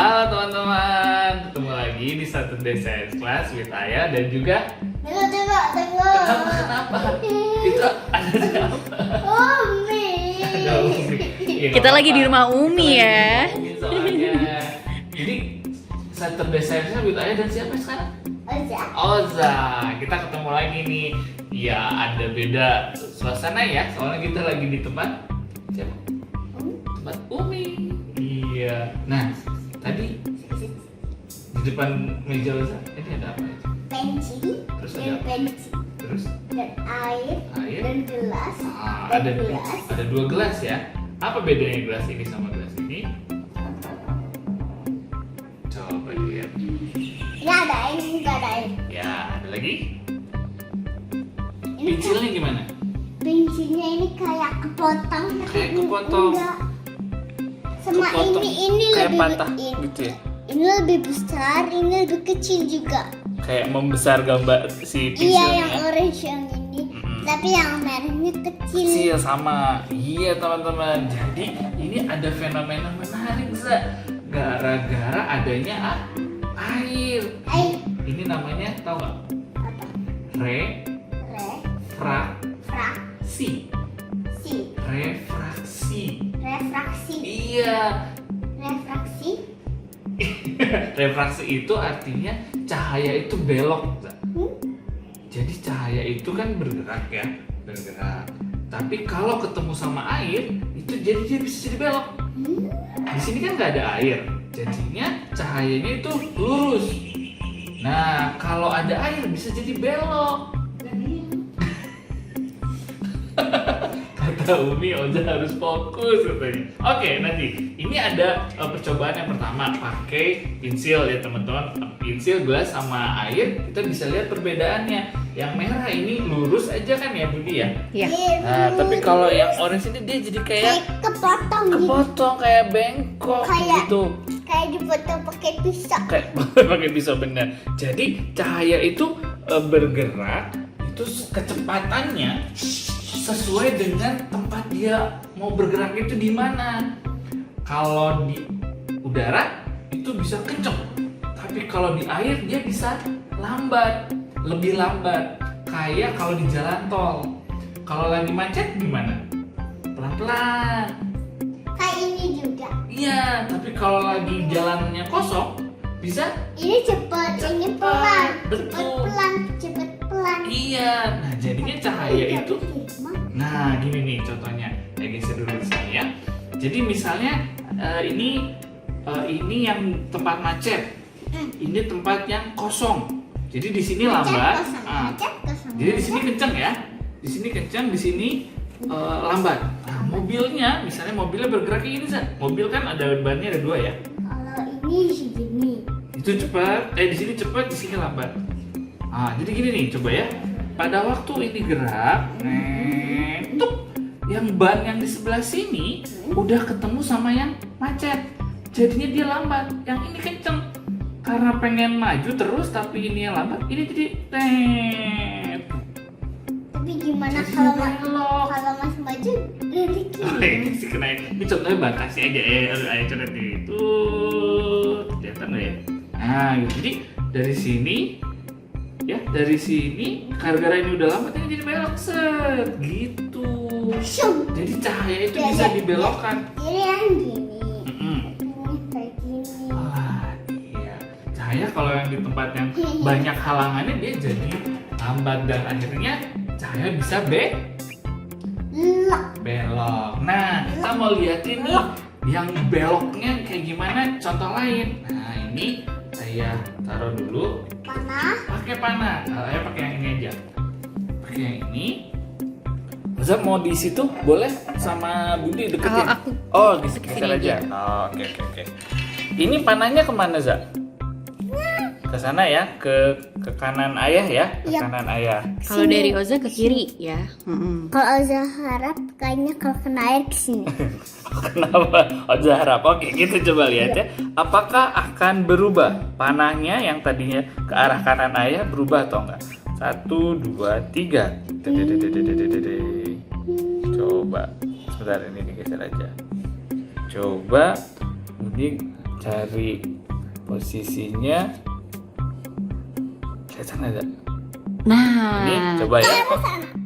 Halo teman-teman, ketemu lagi di Saturday Science Class with Ayah dan juga Tengok. Kenapa? Itu ada siapa? Umi. Ada Umi. Iya, Kita nggak lagi di apa-apa. rumah Umi Kita lagi ya. di rumah Umi soalnya. Jadi Saturday Science with Ayah dan siapa sekarang? Oza. Kita ketemu lagi nih. Ya ada beda suasana ya, soalnya kita lagi di tempat siapa? Tempat Umi. Iya. Nah, tadi di depan meja Oza ini ada apa ya? Pensil. Terus Dan ada apa? pensil. Terus Dan air. Air. Dan gelas. Ah, Dan ada gelas. ada dua gelas ya. Apa bedanya gelas ini sama gelas ini? Coba dilihat. Ini ada air, ini nggak ada air. Ya, ada lagi. Ini Pensilnya gimana? pensilnya ini kayak kepotong. tapi Kayak ini kepotong. enggak. Sama Kepotong. ini Kayak lebih patah gitu ya. Ini lebih besar, ini lebih kecil juga. Kayak membesar gambar si Iya, pensilnya. yang orange yang ini. Mm-mm. Tapi yang merahnya kecil. Kecil sama. Iya teman-teman. Jadi ini ada fenomena menarik Za. Gara-gara adanya air. Air. Ini namanya tahu nggak? Apa? Refraksi. Si. Refraksi. Refraksi. Iya. Refraksi. Refraksi itu artinya cahaya itu belok. Za. Hmm? Jadi cahaya itu kan bergerak ya, bergerak. Tapi kalau ketemu sama air, itu jadi dia bisa jadi belok. Hmm? Di sini kan nggak ada air, jadinya cahayanya itu lurus. Nah, kalau ada air bisa jadi belok. Kata Umi, Oza harus fokus katanya. Oke, nanti ini ada percobaan yang pertama pakai pensil ya teman-teman. Pensil, gelas sama air kita bisa lihat perbedaannya. Yang merah ini lurus aja kan ya Budi ya. Iya. Nah, tapi kalau yang orange ini dia jadi kayak Kayak kepotong gitu. kepotong kayak bengkok Kayak- gitu. Kayak dipotong pakai pisau. Kayak pakai pisau bener. Jadi cahaya itu bergerak itu kecepatannya sesuai dengan tempat dia mau bergerak itu di mana. Kalau di udara itu bisa kenceng, tapi kalau di air dia bisa lambat, lebih lambat. Kayak kalau di jalan tol, kalau lagi macet gimana? Pelan-pelan. Kayak ini juga. Iya, tapi kalau lagi jalannya kosong bisa. Ini cepat, ini Cepat, pelan. betul. Cepat pelan. Iya, nah jadinya cahaya Tapi itu. gimana? Nah, gini nih contohnya. Saya geser dulu di sini ya. Jadi misalnya ini yang tempat macet. Ini tempat yang kosong. Jadi di sini lambat. Macet Ah, kosong. jadi di sini kenceng ya. Di sini kenceng, di sini lambat. Nah, mobilnya, misalnya mobilnya bergerak kayak gini, Zat. Mobil kan ada bannya ada dua ya. Kalau ini segini. Itu cepat, di sini cepat, di sini lambat. Ah, jadi gini nih, coba ya. Pada waktu ini gerak, tuk, yang ban yang di sebelah sini udah ketemu sama yang macet. Jadinya dia lambat. Yang ini kenceng. Karena pengen maju terus, tapi ini yang lambat, ini jadi tet. Tapi gimana Jadi kalau belok. kalau Mas maju dari Oh, kiri? ini sih kena. Ini contohnya batasi aja ya. Ayo coret itu. Kelihatan nggak ya? Nah, gitu. Jadi dari sini ya, dari sini gara-gara ini udah lambat ini jadi belok set gitu. Syum. Jadi cahaya itu Ya, bisa ya, dibelokkan. Ini yang gini. Mm-mm. Ini kayak gini. Wah, iya. Cahaya kalau yang di tempat yang banyak halangannya dia jadi lambat dan akhirnya cahaya bisa Lek. belok. Nah, kita mau lihat ini yang beloknya kayak gimana contoh lain. Nah, ini saya taruh dulu Panah. pakai panah. Saya pakai yang ini aja. Pakai yang ini. Zat mau di situ boleh sama Budi deketin. Kalau aku Oh, di deketin sekitar aja. aja. Oh, oke. Ini panahnya kemana Zat? Ke sana ya, ke kanan ayah ya, ke Iya. kanan ayah. Kalau Sini. dari Oza ke kiri ya. Kalau Zahara kayaknya kalau kena air ke sini. Kenapa? Oh, harap. Oke, gitu coba lihat ya. Apakah akan berubah panahnya yang tadinya ke arah kanan ayah berubah atau enggak? 1, 2, 3. Dededededededede. Coba. Sebentar ini digeser aja. Coba. Ini cari posisinya. Kelihatan ada. Nah. Ini coba ya.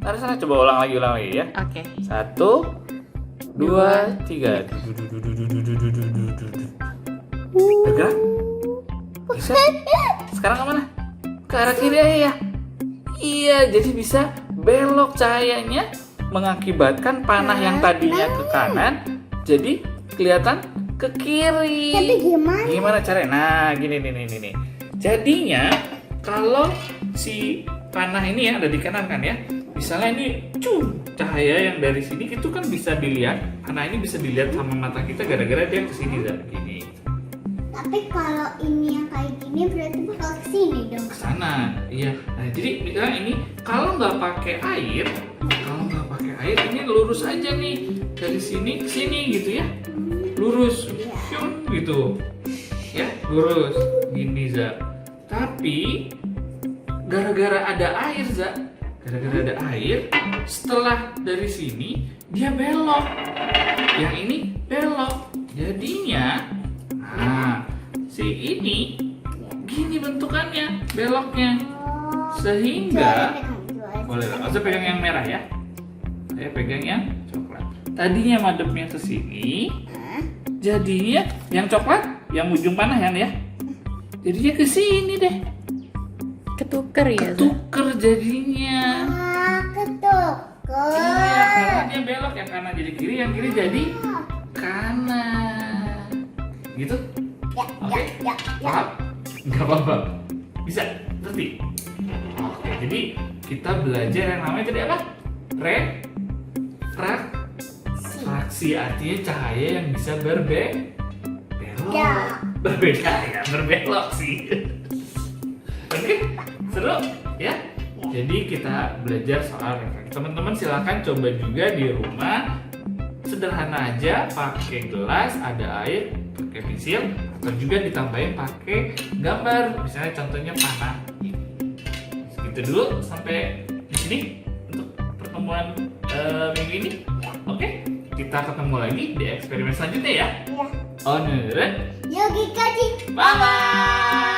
Taruh sana, coba ulang lagi ya. Oke. 1, 2, 3. Bergerak. Bisa. Sekarang kemana? Ke arah kiri aja ya. Iya, jadi bisa belok cahayanya, mengakibatkan panah yang tadinya ke kanan jadi kelihatan ke kiri. Tapi gimana? Gimana caranya? Nah, gini nih. Jadinya kalau si panah ini ya ada di kanan kan ya. Misalnya ini cahaya yang dari sini itu kan bisa dilihat. Panah ini bisa dilihat sama mata kita gara-gara dia ke sini gini. Tapi kalau ini yang kayak gini berarti bakal kesini dong. Ke sana. Iya. Nah, jadi misalnya ini kalau nggak pakai air, ini lurus aja nih dari sini ke sini gitu ya. Lurus, syung gitu. Ya, lurus. Gini, Za. Tapi gara-gara ada air, Za. Gara-gara ada air, setelah dari sini dia belok. Yang ini belok. Jadinya, nah, si ini gini bentukannya, beloknya. Sehingga boleh, saya pegang yang merah ya. Saya pegang yang coklat. Tadinya madepnya ke sini, jadinya yang coklat, yang ujung panah kan ya. Jadinya ke sini deh. Ketuker ya. Ketuker jadinya. Ketuker. Iya, karena dia belok yang kanan jadi kiri, yang kiri jadi kanan. Gitu? Oke. Paham? Nggak apa-apa. Bisa? Ngerti? Oke, jadi kita belajar yang namanya tadi apa? Refraksi, artinya cahaya yang bisa berbelok. Berbeda ya, berbelok sih. Oke, seru ya? Jadi kita belajar soal refraksi. Teman-teman silakan coba juga di rumah. Sederhana aja, pakai gelas, ada air, pakai pensil, atau juga ditambahin pakai gambar. Misalnya contohnya panah. Segitu dulu sampai di sini untuk pertemuan minggu ini. Oke, kita ketemu lagi di eksperimen selanjutnya ya. Ya. Onuren. Yogi Kaji. Bye bye.